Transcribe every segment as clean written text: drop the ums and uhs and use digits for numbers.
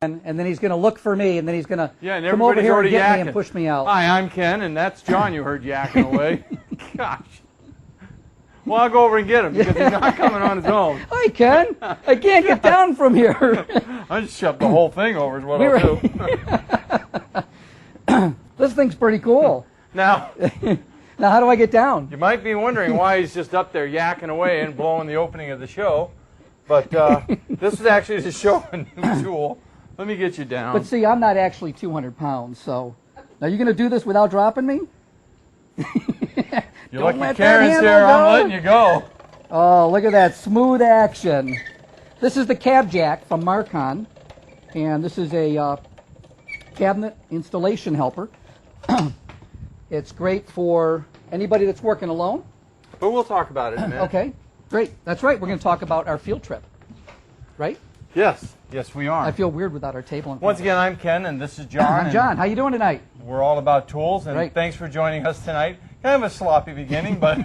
and then he's going to look for me, and then he's going to come over everybody's here and already get me yakking. and push me out. Hi, I'm Ken, and that's John you heard yakking away. Gosh. Well, I'll go over and get him because he's not coming on his own. Hi, Ken. I can't get down from here. I just shoved the whole thing over is what I'll do. This thing's pretty cool. Now, how do I get down? you might be wondering why he's just up there yakking away and blowing the opening of the show. But this is actually to show a new tool. Let me get you down. But see, I'm not actually 200 pounds, so... Now, you going to do this without dropping me? You're lucky Karen's here. I'm letting you go. Oh, look at that smooth action. This is the cab jack from Marcon, and this is a cabinet installation helper. It's great for anybody that's working alone. But we'll talk about it in a minute. Okay, great. That's right. We're going to talk about our field trip, right? Yes. Yes, we are. I feel weird without our table. Once again, I'm Ken, and this is John. I'm John. How you doing tonight? We're all about tools, and thanks for joining us tonight. Kind of a sloppy beginning, but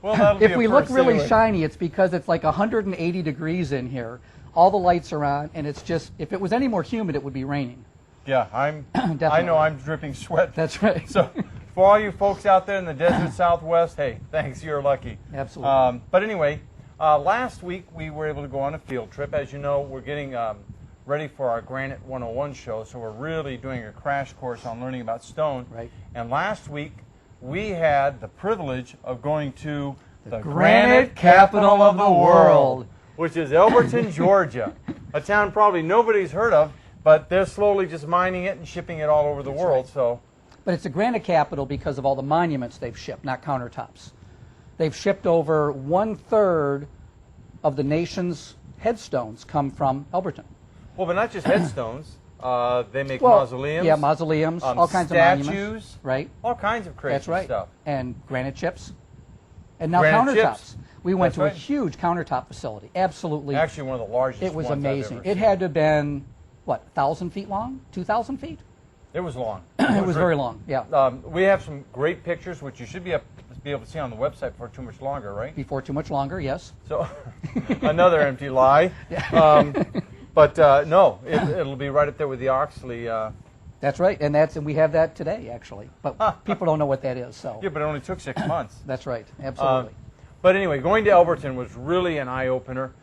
well, that'll be if we look really anyway. shiny, it's because it's like 180 degrees in here. All the lights are on, and it's just, if it was any more humid, it would be raining. Yeah, I know I'm dripping sweat. That's right. So for all you folks out there in the desert Southwest, hey, thanks, you're lucky. Absolutely. But anyway, last week we were able to go on a field trip. As you know, we're getting ready for our Granite 101 show, so we're really doing a crash course on learning about stone. Right. And last week we had the privilege of going to the granite capital of the world, which is Elberton, Georgia, a town probably nobody's heard of, but they're slowly just mining it and shipping it all over the world. Right. So, but it's a granite capital because of all the monuments they've shipped, not countertops. They've shipped over 1/3 of the nation's headstones come from Elberton. well, but not just headstones. They make mausoleums. Yeah, mausoleums, all kinds of monuments. statues, Right. all kinds of crazy That's right. stuff. And granite chips. And now Granite countertops. chips. We went That's to a right. huge countertop facility. Absolutely. Actually, one of the largest. It was ones I've amazing. ever It seen. had to have been, what, 1,000 feet long? 2,000 feet? It was long. It was very long, yeah. We have some great pictures, which you should be able to see on the website for too much longer, right? Before too much longer, yes. So, another empty lie. But no, it'll be right up there with the Oxley. That's right, and we have that today, actually. But people don't know what that is, so. Yeah, but it only took 6 months. That's right, absolutely. But anyway, going to Elberton was really an eye-opener.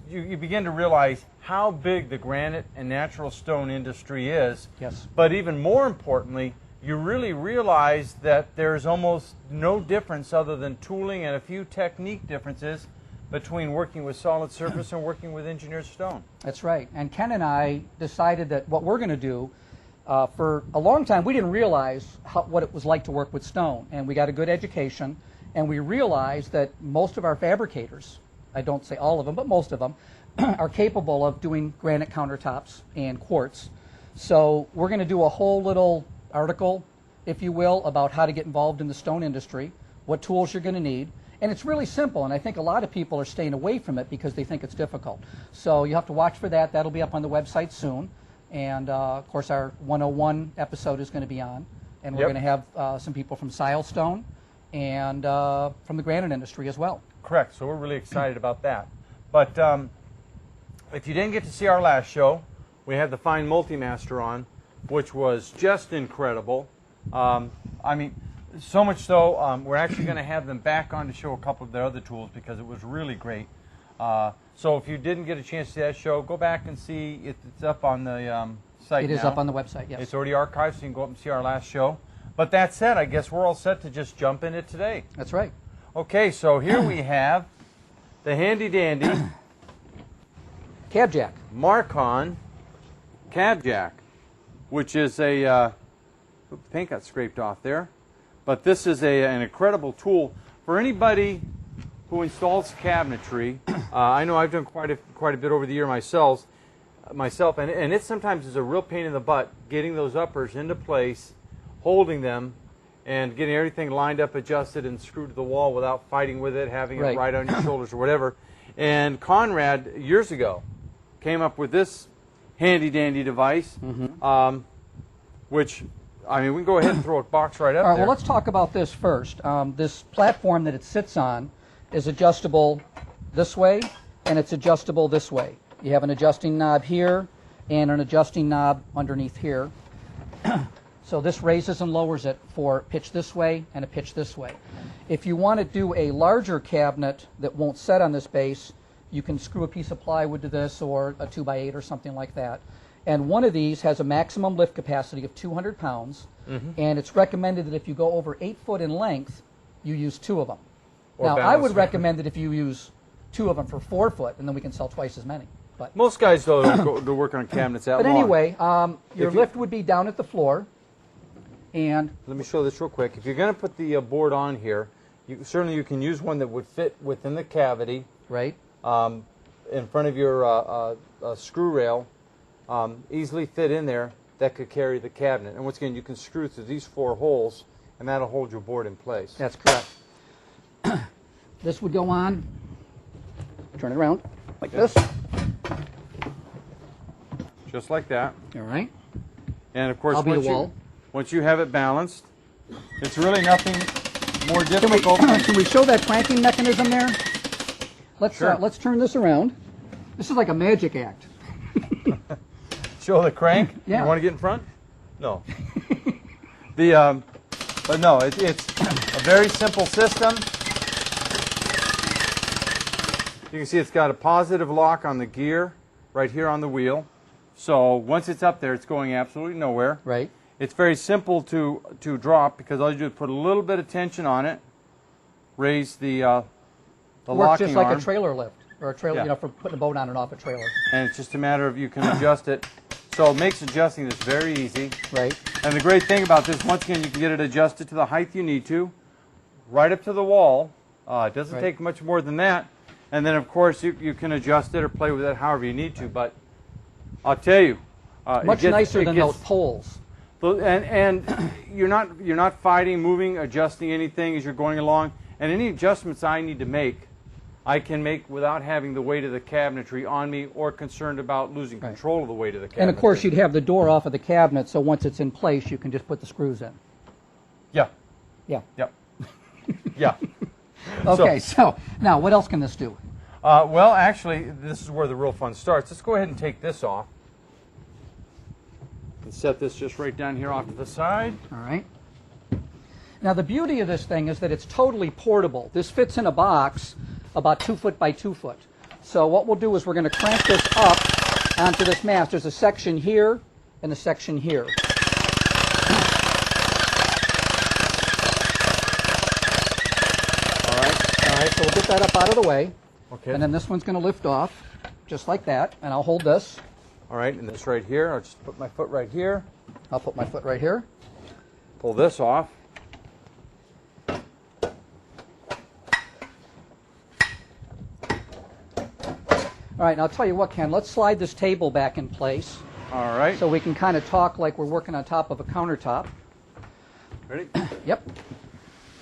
You begin to realize how big the granite and natural stone industry is. Yes. But even more importantly, you really realize that there's almost no difference other than tooling and a few technique differences between working with solid surface and working with engineered stone. That's right. And Ken and I decided that what we're going to do, for a long time, we didn't realize what it was like to work with stone. And we got a good education, and we realized that most of our fabricators, I don't say all of them, but most of them, are capable of doing granite countertops and quartz. So we're going to do a whole little article, if you will, about how to get involved in the stone industry, what tools you're going to need. And it's really simple, and I think a lot of people are staying away from it because they think it's difficult. So you have to watch for that. That'll be up on the website soon. And, of course, our 101 episode is going to be on. And we're going to have some people from Silestone and from the granite industry as well. Correct. So we're really excited about that. But if you didn't get to see our last show, we had the fine Multimaster on, which was just incredible. I mean, so much so, we're actually going to have them back on to show a couple of their other tools because it was really great. So if you didn't get a chance to see that show, go back and see. It's up on the site now. It is up on the website, yes. It's already archived, so you can go up and see our last show. But that said, I guess we're all set to just jump in it today. That's right. Okay, so here we have the handy-dandy Cab jack. Marcon cab jack, which is a paint got scraped off there. But this is an incredible tool for anybody who installs cabinetry. I know I've done quite a bit over the year myself, and it sometimes is a real pain in the butt getting those uppers into place, holding them, and getting everything lined up, adjusted, and screwed to the wall without fighting with it, having it right on your shoulders or whatever. And Conrad, years ago, came up with this handy-dandy device, which, I mean, we can go ahead and throw a box right up All right, there. well, let's talk about this first. This platform that it sits on is adjustable this way, and it's adjustable this way. You have an adjusting knob here and an adjusting knob underneath here. So this raises and lowers it for pitch this way and a pitch this way. If you want to do a larger cabinet that won't set on this base, you can screw a piece of plywood to this or a 2x8 or something like that. And one of these has a maximum lift capacity of 200 pounds, and it's recommended that if you go over 8 foot in length, you use 2 of them. Or now, I balance. would recommend that if you use 2 of them for 4 foot, and then we can sell twice as many. But Most guys, though, don't go work on cabinets that But long. anyway, your If you- lift would be down at the floor, and Let me show this real quick. If you're going to put the board on here, certainly you can use one that would fit within the cavity right, in front of your screw rail, easily fit in there, that could carry the cabinet. And once again, you can screw through these 4 holes, and that'll hold your board in place. that's correct. This would go on, turn it around like this. Just like that. All right. And of course, I'll be the wall. once you have it balanced, it's really nothing more Can difficult. can we show that cranking mechanism there? Sure. Let's turn this around. This is like a magic act. Show the crank. Yeah. You want to get in front? No. But no, it's a very simple system. You can see it's got a positive lock on the gear right here on the wheel. So once it's up there, it's going absolutely nowhere. Right. It's very simple to drop because all you do is put a little bit of tension on it, raise the Works locking just like arm, a trailer lift or a trailer, Yeah. for putting a boat on and off a trailer. and it's just a matter of you can adjust it. So it makes adjusting this very easy. Right. And the great thing about this, once again, you can get it adjusted to the height you need to, right up to the wall. It doesn't Right. take much more than that. And then, of course, you can adjust it or play with it however you need to. But I'll tell you, Much nicer than those poles. And you're not fighting, moving, adjusting anything as you're going along. And any adjustments I need to make, I can make without having the weight of the cabinetry on me or concerned about losing Right. control of the weight of the cabinetry. And of course, you'd have the door off of the cabinet, so once it's in place, you can just put the screws in. Yeah. Yeah. Yep. Yeah. Okay, so now what else can this do? Well, actually, this is where the real fun starts. Let's go ahead and take this off. And set this just right down here off to the side. All right. Now the beauty of this thing is that it's totally portable. This fits in a box about 2 foot by 2 foot. So what we'll do is we're going to crank this up onto this mast. There's a section here and a section here. All right. All right, so we'll get that up out of the way. Okay. And then this one's going to lift off just like that. And I'll hold this. All right, and this right here, I'll just put my foot right here. I'll put my foot right here. Pull this off. All right, and I'll tell you what, Ken, let's slide this table back in place All right. so we can kind of talk like we're working on top of a countertop. Ready? Yep.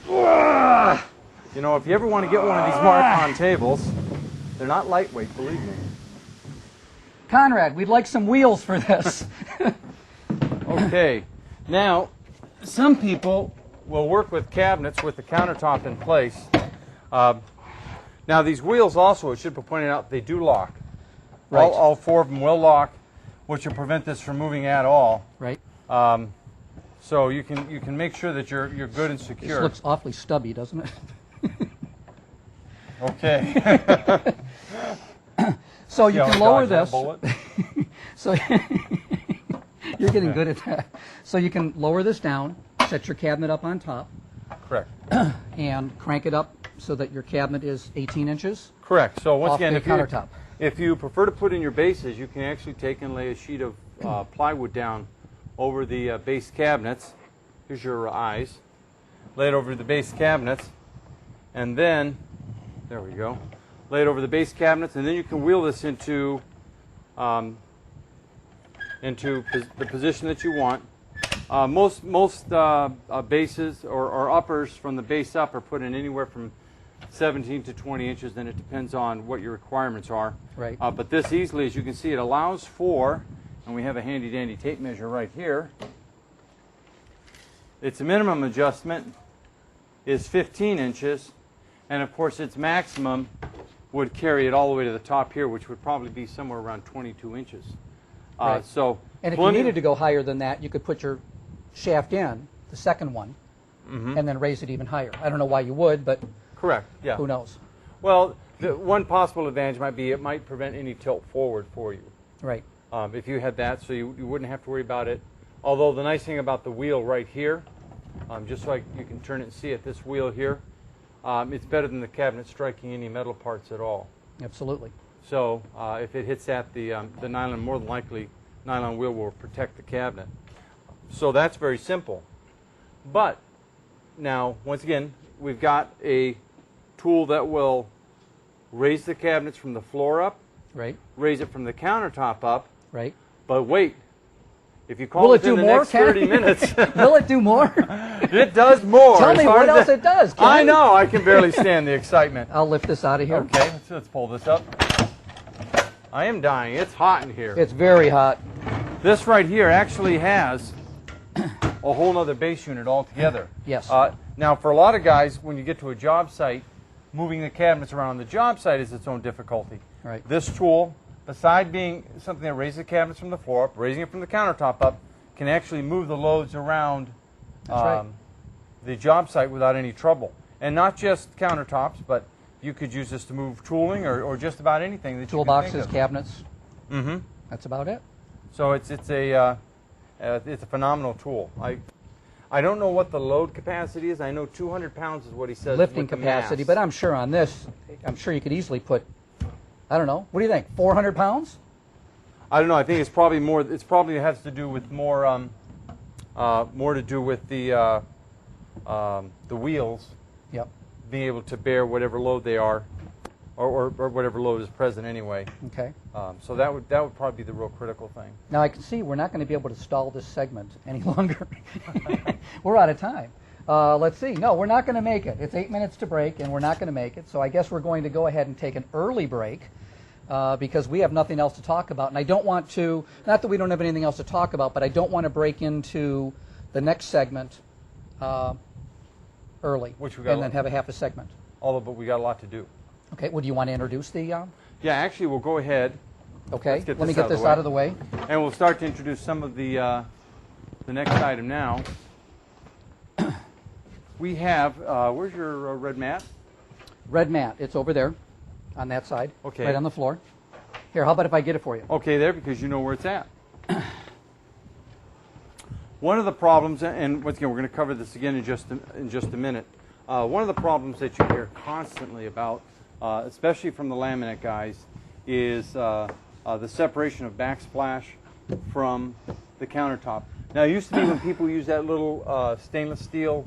You know, if you ever want to get one of these Marcon tables, they're not lightweight, believe me. Conrad, we'd like some wheels for this. Okay. Now, some people will work with cabinets with the countertop in place. Now, these wheels also, it should be pointed out, they do lock. Right. All 4 of them will lock, which will prevent this from moving at all. Right. So you can make sure that you're good and This secure. looks awfully stubby, doesn't it? Okay. So you See how can I lower dodged that this. bullet? So you're getting good at that. So you can lower this down, set your cabinet up on top, Correct. and crank it up so that your cabinet is 18 inches Correct. So once off again, the if countertop. if you prefer to put in your bases, you can actually take and lay a sheet of plywood down over the base cabinets. Here's your eyes. Lay it over the base cabinets, and then there we go. Lay it over the base cabinets, and then you can wheel this into the position that you want. Most bases or uppers from the base up are put in anywhere from 17 to 20 inches, and it depends on what your requirements are. Right. But this easily, as you can see, it allows for, and we have a handy dandy tape measure right here. Its minimum adjustment is 15 inches, and of course its maximum would carry it all the way to the top here, which would probably be somewhere around 22 inches. Right. So, and if you needed to go higher than that, you could put your shaft in, the second one, and then raise it even higher. I don't know why you would, but correct. Yeah. who knows? Well, the one possible advantage might be it might prevent any tilt forward for you. Right. If you had that, so you wouldn't have to worry about it. Although the nice thing about the wheel right here, just so you can turn it and see it, this wheel here, it's better than the cabinet striking any metal parts at all. Absolutely. So if it hits at the nylon, more than likely, nylon wheel will protect the cabinet. So that's very simple. But now, once again, we've got a tool that will raise the cabinets from the floor up, right? Raise it from the countertop up, right? But wait, if you call it in the next 30 minutes, will it do more? It does more. Tell me what else it does, Ken. I know, I can barely stand the excitement. I'll lift this out of here. Okay, let's pull this up. I am dying. It's hot in here. It's very hot. This right here actually has a whole other base unit altogether. Yes. Now, for a lot of guys, when you get to a job site, moving the cabinets around the job site is its own difficulty. Right. This tool, besides being something that raises the cabinets from the floor up, raising it from the countertop up, can actually move the loads around the job site without any trouble. And not just countertops, but you could use this to move tooling or just about anything that you can think Toolboxes, of. cabinets. Mm-hmm. That's about it. So it's a phenomenal tool. I don't know what the load capacity is. I know 200 pounds is what he says. Lifting with the capacity, mass. but I'm sure on this, I'm sure you could easily put, I don't know, what do you think, 400 pounds? I don't know. I think it's probably more. It's probably has to do with more to do with the wheels. Yep. Being able to bear whatever load they are, or whatever load is present anyway. Okay. So that would probably be the real critical thing. Now I can see we're not going to be able to stall this segment any longer. We're out of time. Let's see. No, we're not going to make it. It's 8 minutes to break, and we're not going to make it. So I guess we're going to go ahead and take an early break because we have nothing else to talk about. And I don't want to, not that we don't have anything else to talk about, but I don't want to break into the next segment early and then have a half a segment. But we got a lot to do. Okay. Well, do you want to introduce the? Yeah, actually, we'll go ahead. Okay. Let me get this out of the way. And we'll start to introduce some of the next item now. We have, where's your red mat? Red mat. It's over there on that side. Okay. Right on the floor. Here, how about if I get it for you? Okay, there, because you know where it's at. One of the problems, and once again, we're going to cover this again in just a minute. One of the problems that you hear constantly about, especially from the laminate guys, is the separation of backsplash from the countertop. Now, it used to be when people used that little stainless steel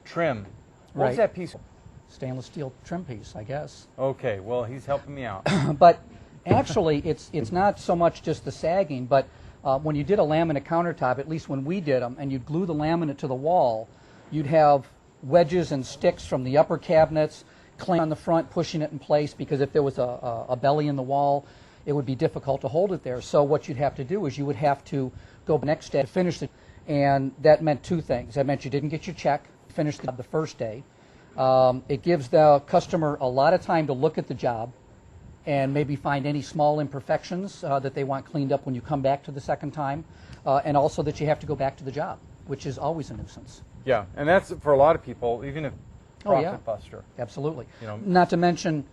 trim. What was that piece? Stainless steel trim piece, I guess. Okay, well, he's helping me out. But actually, it's not so much just the sagging, but when you did a laminate countertop, at least when we did them, and you'd glue the laminate to the wall, you'd have wedges and sticks from the upper cabinets clamp on the front, pushing it in place, because if there was a belly in the wall, it would be difficult to hold it there. So what you'd have to do is you would have to go next day to finish it, and that meant two things. That meant you didn't get your check, finished the job the first day. It gives the customer a lot of time to look at the job and maybe find any small imperfections that they want cleaned up when you come back to the second time, and also that you have to go back to the job, which is always a nuisance. Yeah, and that's for a lot of people, even if profit buster. Absolutely. You know, not to mention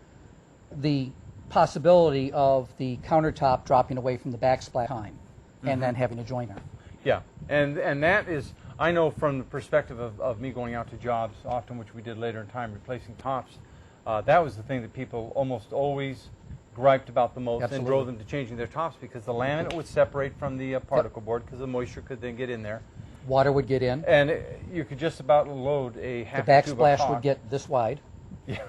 the possibility of the countertop dropping away from the backsplash time and then having a joiner. Yeah, and that is, I know from the perspective of me going out to jobs, often which we did later in time, replacing tops, that was the thing that people almost always griped about the most and drove them to changing their tops, because the laminate would separate from the particle board, because the moisture could then get in there. Water would get in. And you could just about load a half the tube of backsplash caulk. would get this wide. Yeah,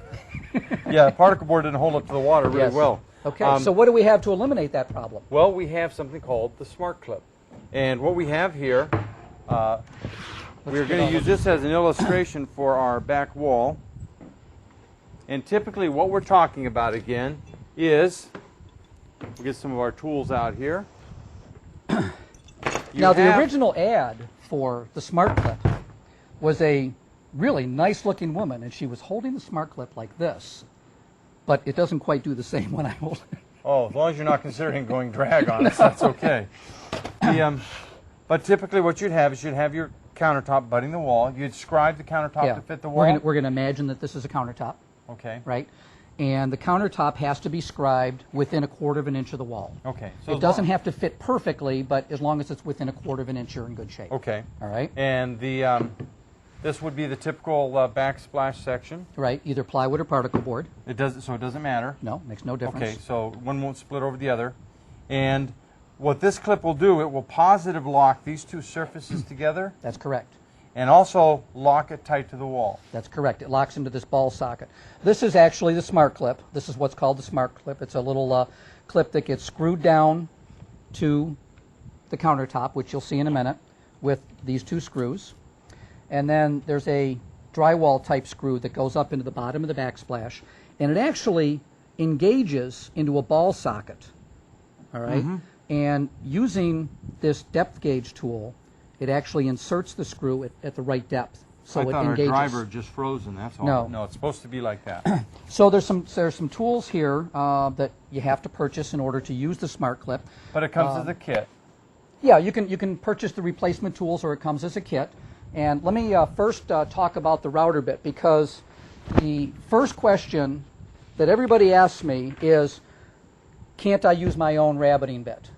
yeah, the particle board didn't hold up to the water really well. Okay, so what do we have to eliminate that problem? Well, we have something called the Smart Clip. And what we have here, we're going to use this as an illustration for our back wall. And typically what we're talking about again is, we'll get some of our tools out here. Now the original ad for the Smart Clip was a really nice looking woman, and she was holding the smart clip like this, but it doesn't quite do the same when I hold it. Oh, as long as you're not considering going drag on it, that's okay. But typically what you'd have is you'd have your countertop butting the wall. You'd scribe the countertop to fit the wall. We're going to imagine that this is a countertop. Okay. Right? And the countertop has to be scribed within 1/4 of an inch of the wall. Okay. So it doesn't have to fit perfectly, but as long as it's within 1/4 of an inch, you're in good shape. Okay. All right? And the this would be the typical backsplash section. Right, either plywood or particle board. It doesn't matter. No, makes no difference. Okay, so one won't split over the other. And what this clip will do, it will positive lock these two surfaces together. That's correct. And also lock it tight to the wall. That's correct. It locks into this ball socket. This is actually the smart clip. This is what's called the smart clip. It's a little clip that gets screwed down to the countertop, which you'll see in a minute, with these 2 screws. And then there's a drywall type screw that goes up into the bottom of the backsplash, and it actually engages into a ball socket. All right? Mm-hmm. And using this depth gauge tool, it actually inserts the screw at the right depth, so it engages. I thought our driver just frozen. That's all. No, it's supposed to be like that. So there's some tools here that you have to purchase in order to use the smart clip. But it comes as a kit. Yeah, you can purchase the replacement tools, or it comes as a kit. And let me first talk about the router bit, because the first question that everybody asks me is, can't I use my own rabbiting bit?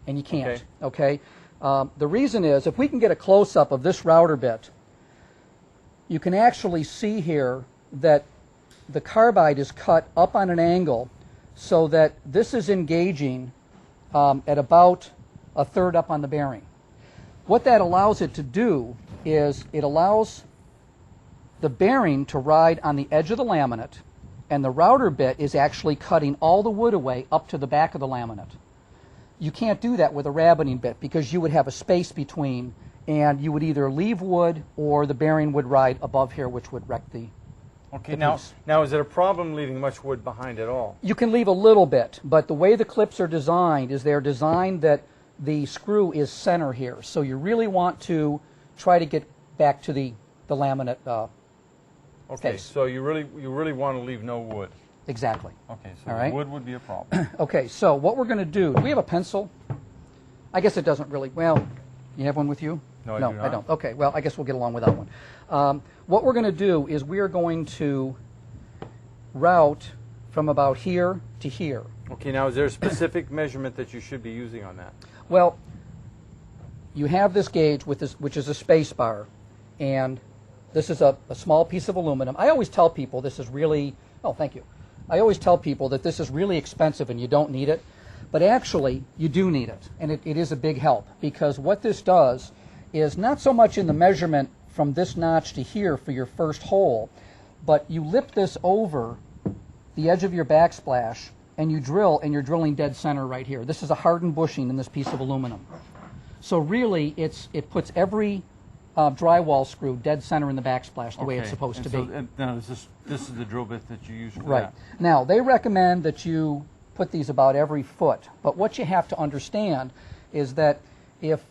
And you can't, okay? The reason is, if we can get a close-up of this router bit, you can actually see here that the carbide is cut up on an angle so that this is engaging at about 1/3 up on the bearing. What that allows it to do is it allows the bearing to ride on the edge of the laminate, and the router bit is actually cutting all the wood away up to the back of the laminate. You can't do that with a rabbiting bit, because you would have a space between, and you would either leave wood or the bearing would ride above here, which would wreck the Okay, now is it a problem leaving much wood behind at all? You can leave a little bit, but the way the clips are designed is they're designed that the screw is center here. So you really want to try to get back to the laminate Okay, face. so you really want to leave no wood. Exactly. Okay, so All right. wood would be a problem. Okay, so what we're going to do we have a pencil? I guess it doesn't really, well, you have one with you? No, I do not. I don't. Okay, well, I guess we'll get along without one. What we're going to do is we are going to route from about here to here. Okay, now is there a specific measurement that you should be using on that? Well, you have this gauge with this, which is a space bar, and this is a small piece of aluminum. I always tell people this is really, oh, thank you. I always tell people that this is really expensive and you don't need it, but actually you do need it, and it is a big help, because what this does is not so much in the measurement from this notch to here for your first hole, but you lip this over the edge of your backsplash and you drill, and you're drilling dead center right here. This is a hardened bushing in this piece of aluminum. So really it puts every drywall screw dead center in the backsplash the way it's supposed to be. Now this is the drill bit that you use for right. that. Now they recommend that you put these about every foot, but what you have to understand is that if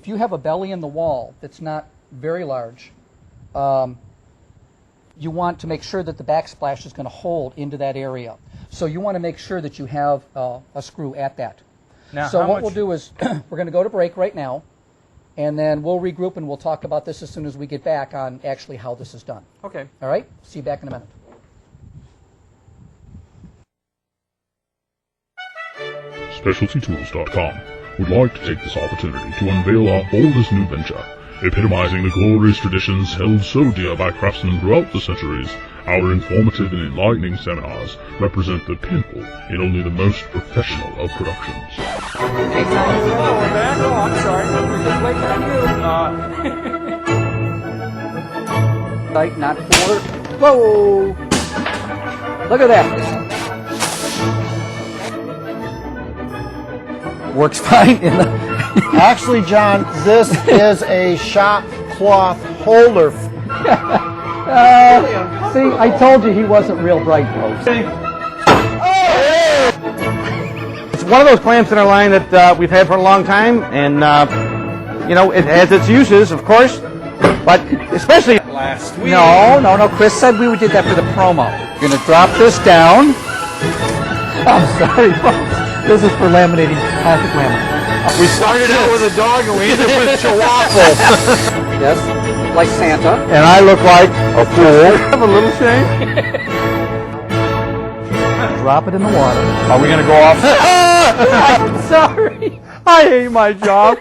you have a belly in the wall that's not very large, you want to make sure that the backsplash is going to hold into that area. So you want to make sure that you have a screw at that. Now, so what we'll do is we're going to go to break right now, and then we'll regroup and we'll talk about this as soon as we get back on actually how this is done. Okay. All right? See you back in a minute. SpecialtyTools.com would like to take this opportunity to unveil our boldest new venture, epitomizing the glorious traditions held so dear by craftsmen throughout the centuries. Our informative and enlightening seminars represent the pinnacle in only the most professional of productions. Hey, Tom. Oh, we're back? Oh, I'm sorry. We're just waiting on you. Right, not forward. Whoa! Look at that. Works fine in the... Actually, John, this is a shop cloth holder. See, I told you he wasn't real bright, folks. It's one of those clamps in our line that we've had for a long time, and you know, it has its uses, of course, but especially last week. No. Chris said we did that for the promo. We're going to drop this down. I'm sorry, folks. This is for laminating, plastic laminate. We started out with a dog and we ended with Chihuahua. Yes, like Santa. And I look like a fool. Have a little shame. Drop it in the water. Are we going to go off? I'm sorry. I hate my job.